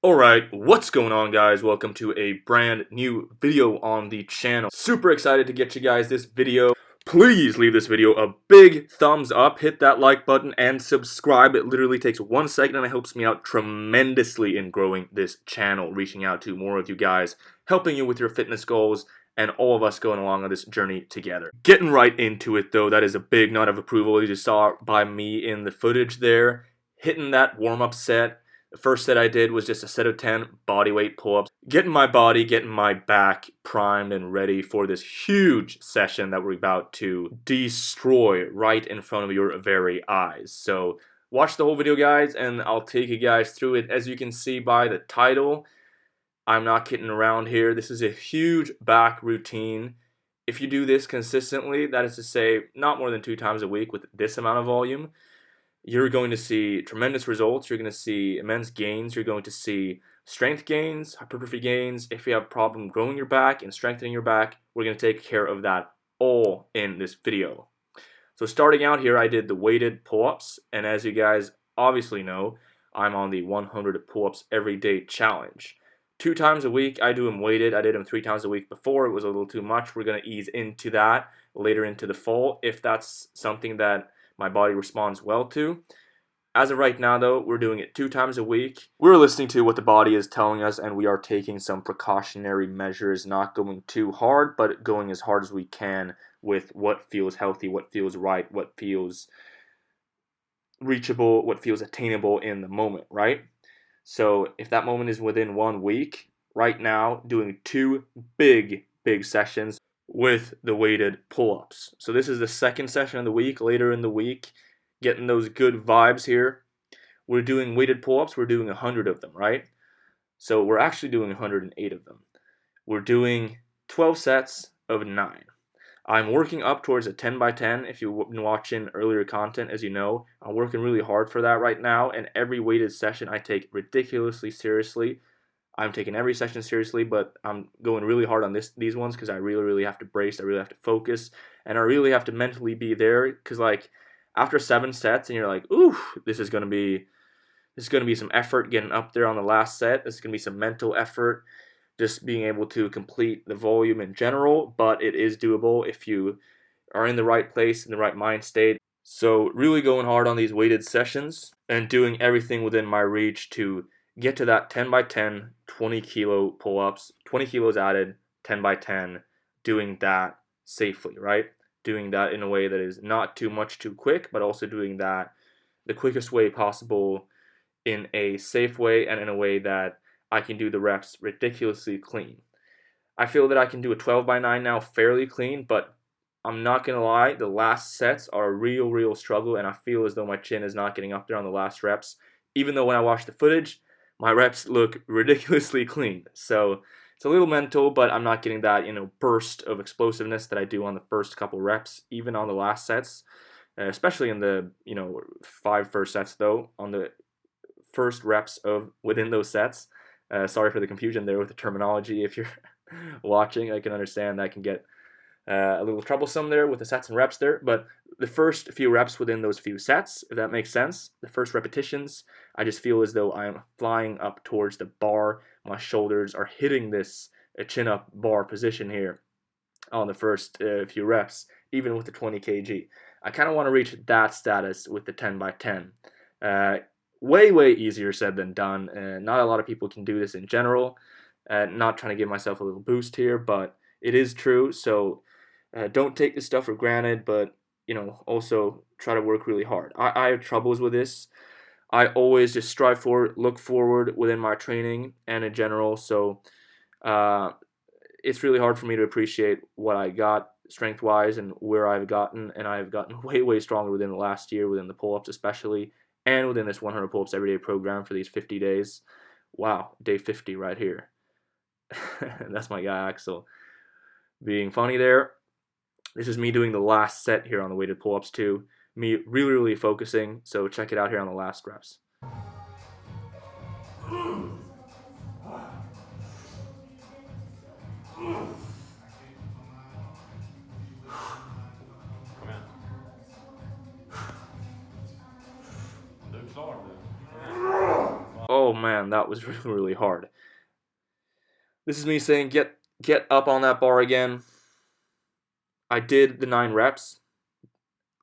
Alright, what's going on, guys? Welcome to a brand new video on the channel. Super excited to get you guys this video. Please leave this video a big thumbs up, hit that like button, and subscribe. It literally takes 1 second and it helps me out tremendously in growing this channel, reaching out to more of you guys, helping you with your fitness goals, and all of us going along on this journey together. Getting right into it though, that is a big nod of approval as you saw by me in the footage there, hitting that warm-up set. The first set I did was just a set of 10 bodyweight pull-ups, getting my body, getting my back primed and ready for this huge session that we're about to destroy right in front of your very eyes. So watch the whole video, guys, and I'll take you guys through it. As you can see by the title, I'm not kidding around here. This is a huge back routine. If you do this consistently, that is to say not more than 2 times a week with this amount of volume, you're going to see tremendous results. You're going to see immense gains. You're going to see strength gains, hypertrophy gains. If you have a problem growing your back and strengthening your back, we're going to take care of that all in this video. So starting out here, I did the weighted pull-ups, and as you guys obviously know, I'm on the 100 pull-ups every day challenge. 2 times a week, I do them weighted. I did them 3 times a week before. It was a little too much. We're going to ease into that later into the fall if that's something that my body responds well to. As of right now though, we're doing it 2 times a week. We're listening to what the body is telling us, and we are taking some precautionary measures, not going too hard, but going as hard as we can with what feels healthy, what feels right, what feels reachable, what feels attainable in the moment, right? So if that moment is within 1 week, right now doing 2 big sessions with the weighted pull-ups. So this is the second session of the week, later in the week, getting those good vibes here. We're doing weighted pull-ups, we're doing 100 of them, right? So we're actually doing 108 of them. We're doing 12 sets of 9. I'm working up towards a 10 by 10. If you've been watching earlier content, as you know, I'm working really hard for that right now, and every weighted session I take ridiculously seriously. I'm taking every session seriously, but I'm going really hard on these ones because I really have to brace, I really have to focus, and I really have to mentally be there because, like, after 7 sets and you're like, ooh, this is gonna be some effort getting up there on the last set. This is gonna be some mental effort, just being able to complete the volume in general, but it is doable if you are in the right place, in the right mind state. So really going hard on these weighted sessions and doing everything within my reach to get to that 10 by 10, 20 kilo pull-ups, 20 kilos added, 10 by 10, doing that safely, right? Doing that in a way that is not too much too quick, but also doing that the quickest way possible in a safe way and in a way that I can do the reps ridiculously clean. I feel that I can do a 12 by 9 now fairly clean, but I'm not going to lie, the last sets are a real struggle, and I feel as though my chin is not getting up there on the last reps, even though when I watch the footage, my reps look ridiculously clean. So it's a little mental, but I'm not getting that, burst of explosiveness that I do on the first couple reps, even on the last sets, especially in the, 5 first sets though, on the first reps of within those sets. Sorry for the confusion there with the terminology. If you're watching, I can understand that can get a little troublesome there with the sets and reps there, but the first few reps within those few sets, if that makes sense, the first repetitions, I just feel as though I am flying up towards the bar. My shoulders are hitting this chin up bar position here on the first few reps, even with the 20 kg. I kind of want to reach that status with the 10 by 10. Way easier said than done. Not a lot of people can do this in general. Not trying to give myself a little boost here, but it is true. So don't take this stuff for granted, but also try to work really hard. I have troubles with this. I always just strive forward, look forward within my training and in general. So it's really hard for me to appreciate what I got strength-wise and where I've gotten, and I've gotten way stronger within the last year, within the pull-ups especially, and within this 100 pull-ups everyday program for these 50 days. Wow, day 50 right here. That's my guy Axel being funny there. This is me doing the last set here on the weighted pull-ups too. Me really focusing, so check it out here on the last reps. Oh man, that was really, really hard. This is me saying get up on that bar again. I did the 9 reps.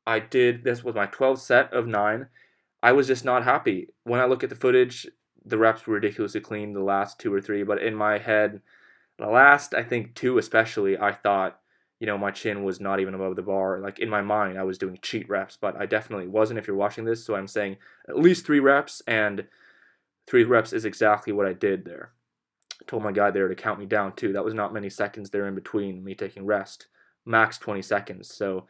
I did this with my 12th set of 9. I was just not happy. When I look at the footage, the reps were ridiculously clean, the last 2 or 3, but in my head, the last, I think, 2 especially, I thought, my chin was not even above the bar. Like, in my mind, I was doing cheat reps, but I definitely wasn't if you're watching this, so I'm saying at least 3 reps, and 3 reps is exactly what I did there. I told my guy there to count me down, too. That was not many seconds there in between me taking rest. Max 20 seconds, so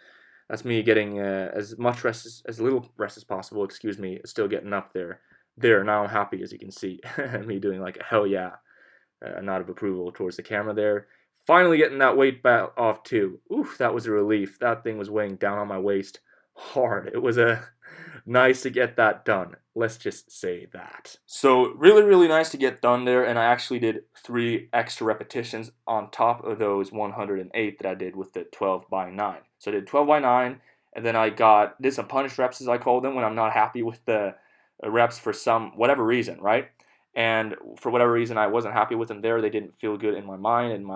that's me getting as much rest as little rest as possible, still getting up there. Now I'm happy, as you can see. Me doing like a hell yeah. Nod of approval towards the camera there. Finally getting that weight back off too. Oof, that was a relief. That thing was weighing down on my waist hard. It was nice to get that done. Let's just say that. So really, really nice to get done there, and I actually did 3 extra repetitions on top of those 108 that I did with the 12 by 9. So I did 12 by 9, and then I did some punish reps, as I call them, when I'm not happy with the reps for whatever reason, right? And for whatever reason, I wasn't happy with them there. They didn't feel good in my mind, and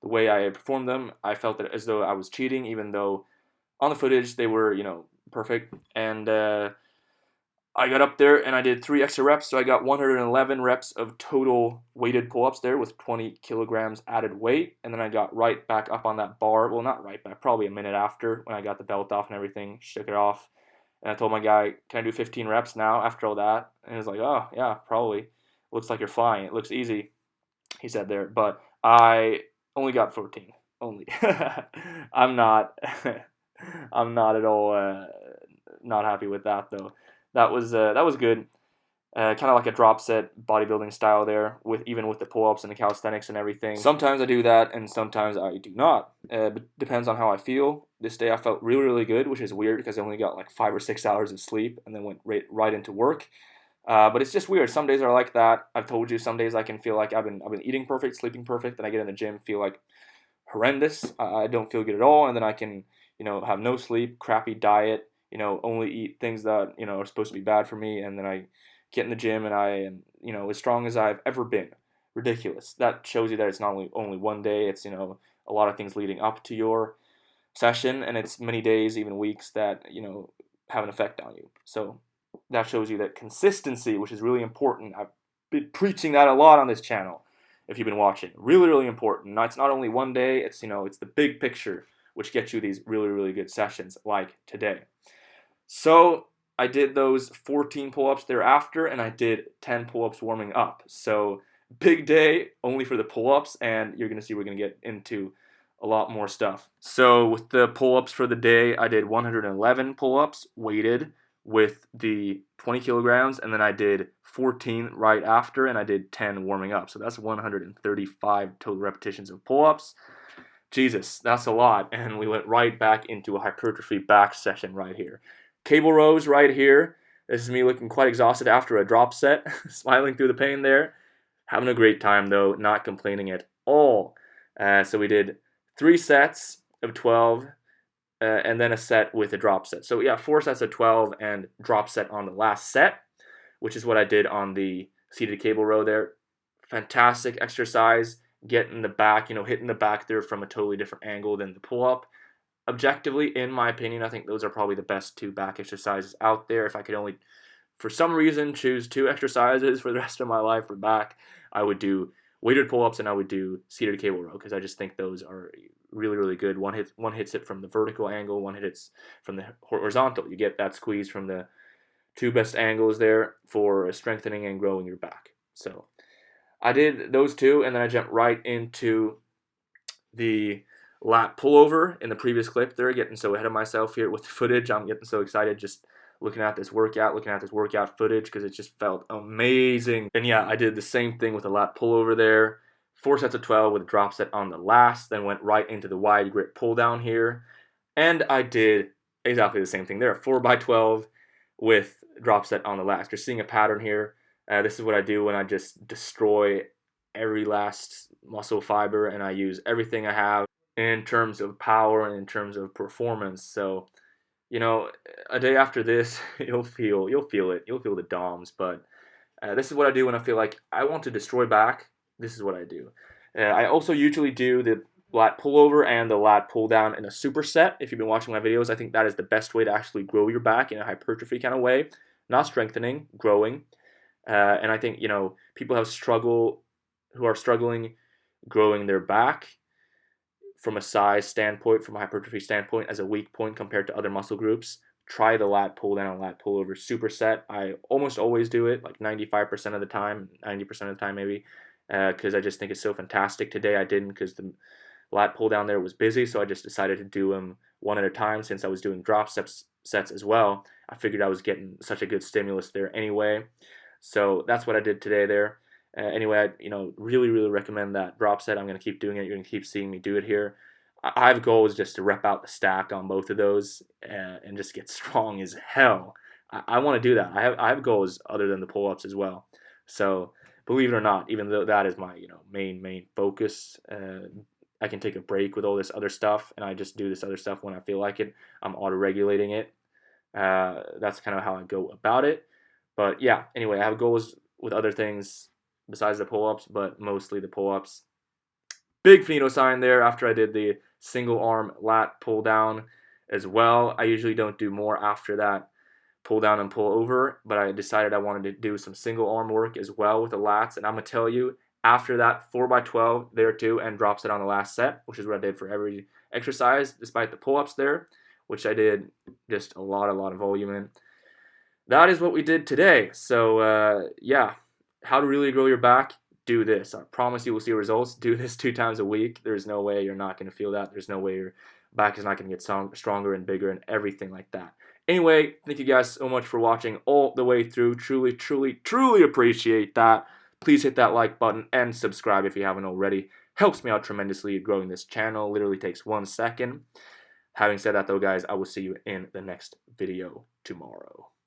the way I performed them, I felt that as though I was cheating, even though on the footage they were, perfect. And I got up there and I did 3 extra reps, so I got 111 reps of total weighted pull-ups there with 20 kilograms added weight, and then I got right back up on that bar. Well, not right back, probably a minute after, when I got the belt off and everything, shook it off, and I told my guy, can I do 15 reps now after all that? And he was like, oh, yeah, probably. Looks like you're fine. It looks easy, he said there, but I only got 14. Only. I'm not at all not happy with that, though. That was good. Kind of like a drop set bodybuilding style there, even with the pull-ups and the calisthenics and everything. Sometimes I do that, and sometimes I do not. But depends on how I feel. This day I felt really, really good, which is weird because I only got like 5 or 6 hours of sleep and then went right into work. But it's just weird. Some days are like that. I've told you, some days I can feel like I've been eating perfect, sleeping perfect, then I get in the gym, feel like horrendous. I don't feel good at all, and then I can have no sleep, crappy diet, only eat things that are supposed to be bad for me, and then I get in the gym and I am as strong as I've ever been. Ridiculous. That shows you that it's not only one day. It's a lot of things leading up to your session, and it's many days, even weeks, that have an effect on you. So that shows you that consistency, which is really important. I've been preaching that a lot on this channel. If you've been watching, really, really important. Now, it's not only one day. It's it's the big picture which gets you these really, really good sessions like today. So I did those 14 pull-ups thereafter, and I did 10 pull-ups warming up. So big day only for the pull-ups, and you're gonna see we're gonna get into a lot more stuff. So with the pull-ups for the day, I did 111 pull-ups weighted with the 20 kilograms, and then I did 14 right after, and I did 10 warming up. So that's 135 total repetitions of pull-ups. Jesus, that's a lot. And we went right back into a hypertrophy back session right here. Cable rows right here. This is me looking quite exhausted after a drop set, smiling through the pain there. Having a great time though, not complaining at all. So we did 3 sets of 12, and then a set with a drop set. So yeah, 4 sets of 12 and drop set on the last set, which is what I did on the seated cable row there. Fantastic exercise. Getting the back, hitting the back there from a totally different angle than the pull-up. Objectively, in my opinion, I think those are probably the best 2 back exercises out there. If I could only, for some reason, choose 2 exercises for the rest of my life for back, I would do weighted pull-ups and I would do seated cable row, because I just think those are really, really good. One hits it from the vertical angle, one hits from the horizontal. You get that squeeze from the 2 best angles there for strengthening and growing your back. So I did those 2, and then I jumped right into the lat pullover in the previous clip there, getting so ahead of myself here with the footage. I'm getting so excited just looking at this workout footage, because it just felt amazing. And yeah, I did the same thing with the lat pullover there. 4 sets of 12 with a drop set on the last, then went right into the wide grip pull down here. And I did exactly the same thing there, 4 by 12 with drop set on the last. You're seeing a pattern here. This is what I do when I just destroy every last muscle fiber, and I use everything I have in terms of power and in terms of performance. So, a day after this, you'll feel it. You'll feel the DOMs, but This is what I do when I feel like I want to destroy back. This is what I do. I also usually do the lat pullover and the lat pull down in a superset. If you've been watching my videos, I think that is the best way to actually grow your back in a hypertrophy kind of way, not strengthening, growing. And I think people who are struggling growing their back from a size standpoint, from a hypertrophy standpoint, as a weak point compared to other muscle groups. Try the lat pull down, lat pull over superset. I almost always do it, like 95% of the time, 90% of the time maybe, because I just think it's so fantastic. Today I didn't because the lat pull down there was busy, so I just decided to do them one at a time. Since I was doing drop sets as well, I figured I was getting such a good stimulus there anyway. So that's what I did today there. Anyway, I really recommend that drop set. I'm going to keep doing it. You're going to keep seeing me do it here. I have goals just to rep out the stack on both of those and just get strong as hell. I want to do that. I have goals other than the pull-ups as well. So believe it or not, even though that is my main focus, I can take a break with all this other stuff, and I just do this other stuff when I feel like it. I'm auto-regulating it. That's kind of how I go about it. But yeah, anyway, I have goals with other things besides the pull-ups, but mostly the pull-ups. Big Finito sign there after I did the single arm lat pull down as well. I usually don't do more after that pull down and pull over, but I decided I wanted to do some single arm work as well with the lats, and I'm going to tell you, after that 4x12 there too, and drops it on the last set, which is what I did for every exercise, despite the pull-ups there, which I did just a lot of volume in. That is what we did today. So yeah, how to really grow your back, do this. I promise you will see results. Do this 2 times a week. There's no way you're not going to feel that. There's no way your back is not going to get stronger and bigger and everything like that. Anyway, thank you guys so much for watching all the way through. Truly appreciate that. Please hit that like button and subscribe if you haven't already. Helps me out tremendously growing this channel. Literally takes 1 second. Having said that though, guys, I will see you in the next video tomorrow.